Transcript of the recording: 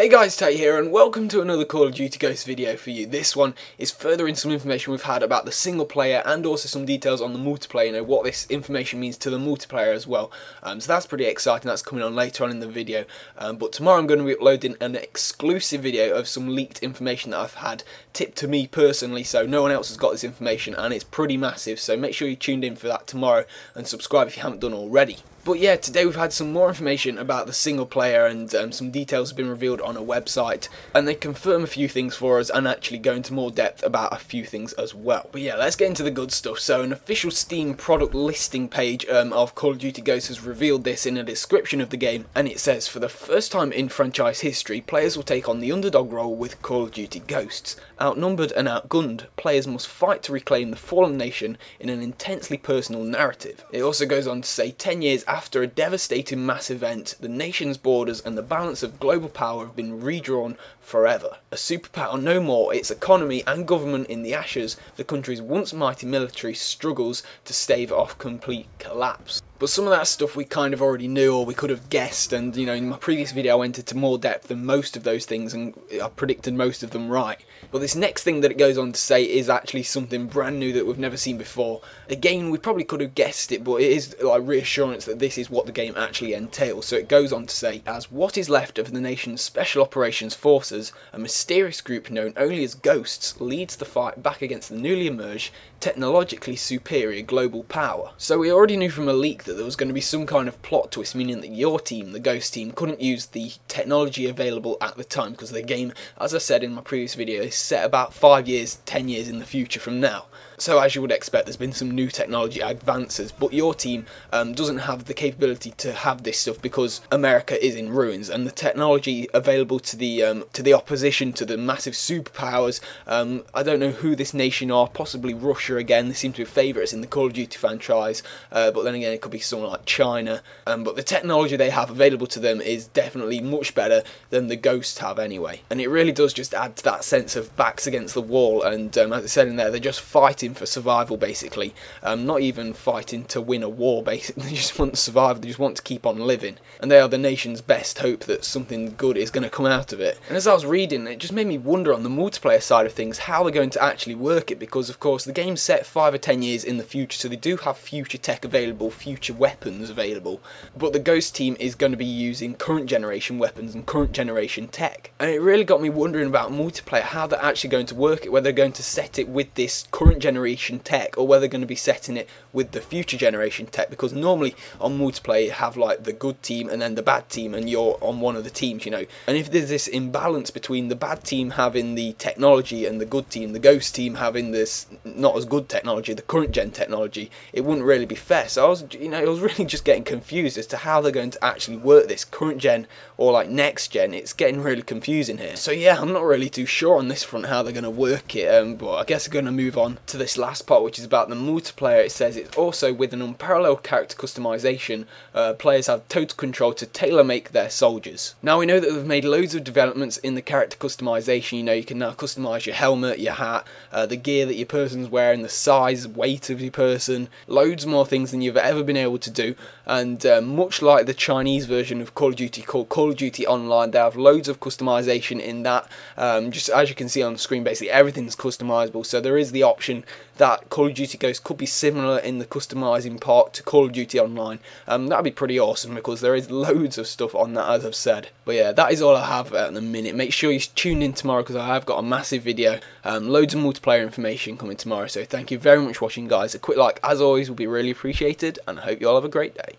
Hey guys, Tay here and welcome to another Call of Duty Ghosts video for you. This one is furthering some information we've had about the single player and also some details on the multiplayer, what this information means to the multiplayer as well. So that's pretty exciting, that's coming on later on in the video. But tomorrow I'm going to be uploading an exclusive video of some leaked information that I've had tipped to me personally, so no one else has got this information and it's pretty massive, so make sure you're tuned in for that tomorrow and subscribe if you haven't done already. But yeah, today we've had some more information about the single player and some details have been revealed on a website and they confirm a few things for us and actually go into more depth about a few things as well. But yeah, let's get into the good stuff. So an official Steam product listing page of Call of Duty Ghosts has revealed this in a description of the game, and it says, for the first time in franchise history, players will take on the underdog role with Call of Duty Ghosts. Outnumbered and outgunned, players must fight to reclaim the fallen nation in an intensely personal narrative. It also goes on to say 10 years after a devastating mass event, the nation's borders and the balance of global power have been redrawn forever. A superpower no more, its economy and government in the ashes, the country's once mighty military struggles to stave off complete collapse. But some of that stuff we kind of already knew, or we could have guessed, and in my previous video I went into more depth than most of those things and I predicted most of them right. But this next thing that it goes on to say is actually something brand new that we've never seen before. Again, we probably could have guessed it, but it is like reassurance that this is what the game actually entails. So it goes on to say, as what is left of the nation's Special Operations Forces, a mysterious group known only as Ghosts leads the fight back against the newly emerged, technologically superior global power. So we already knew from a leak that there was going to be some kind of plot twist, meaning that your team, the Ghost team, couldn't use the technology available at the time because the game, as I said in my previous video, is set about 5 years, 10 years in the future from now. So as you would expect, there's been some new technology advances, but your team doesn't have the capability to have this stuff because America is in ruins, and the technology available to the opposition, to the massive superpowers, I don't know who this nation are, possibly Russia again. They seem to be favourites in the Call of Duty franchise, but then again it could be someone like China, but the technology they have available to them is definitely much better than the Ghosts have anyway, and it really does just add to that sense of backs against the wall, and as I said in there, they're just fighting for survival basically, not even fighting to win a war basically, they just want to survive, they just want to keep on living, and they are the nation's best hope that something good is going to come out of it. And as I was reading, it just made me wonder on the multiplayer side of things how they're going to actually work it, because of course the game's set 5 or 10 years in the future, so they do have future tech available, future weapons available, but the Ghost team is going to be using current generation weapons and current generation tech, and it really got me wondering about multiplayer, how they're actually going to work it, whether they're going to set it with this current generation tech or whether they're going to be setting it with the future generation tech, because normally on multiplayer you have like the good team and then the bad team and you're on one of the teams, and if there's this imbalance between the bad team having the technology and the good team, the Ghost team having this not as good technology, the current gen technology, it wouldn't really be fair. So I was really just getting confused as to how they're going to actually work this current gen or like next gen. It's getting really confusing here. So yeah, I'm not really too sure on this front how they're going to work it, but I guess I'm going to move on to this last part, which is about the multiplayer. It says it's also with an unparalleled character customization, players have total control to tailor make their soldiers. Now we know that they've made loads of developments in the character customization. You can now customize your helmet, your hat, the gear that your person's wearing, the size, weight of your person, loads more things than you've ever been able to do, and much like the Chinese version of Call of Duty called Call of Duty Online, they have loads of customization in that. Just as you can see on the screen, basically everything's customizable, so there is the option that Call of Duty Ghosts could be similar in the customizing part to Call of Duty Online. That'd be pretty awesome because there is loads of stuff on that, as I've said. But yeah, that is all I have at the minute. Make sure you tune in tomorrow because I have got a massive video, loads of multiplayer information coming tomorrow. So thank you very much for watching, guys. A quick like as always would be really appreciated, and I hope you all have a great day.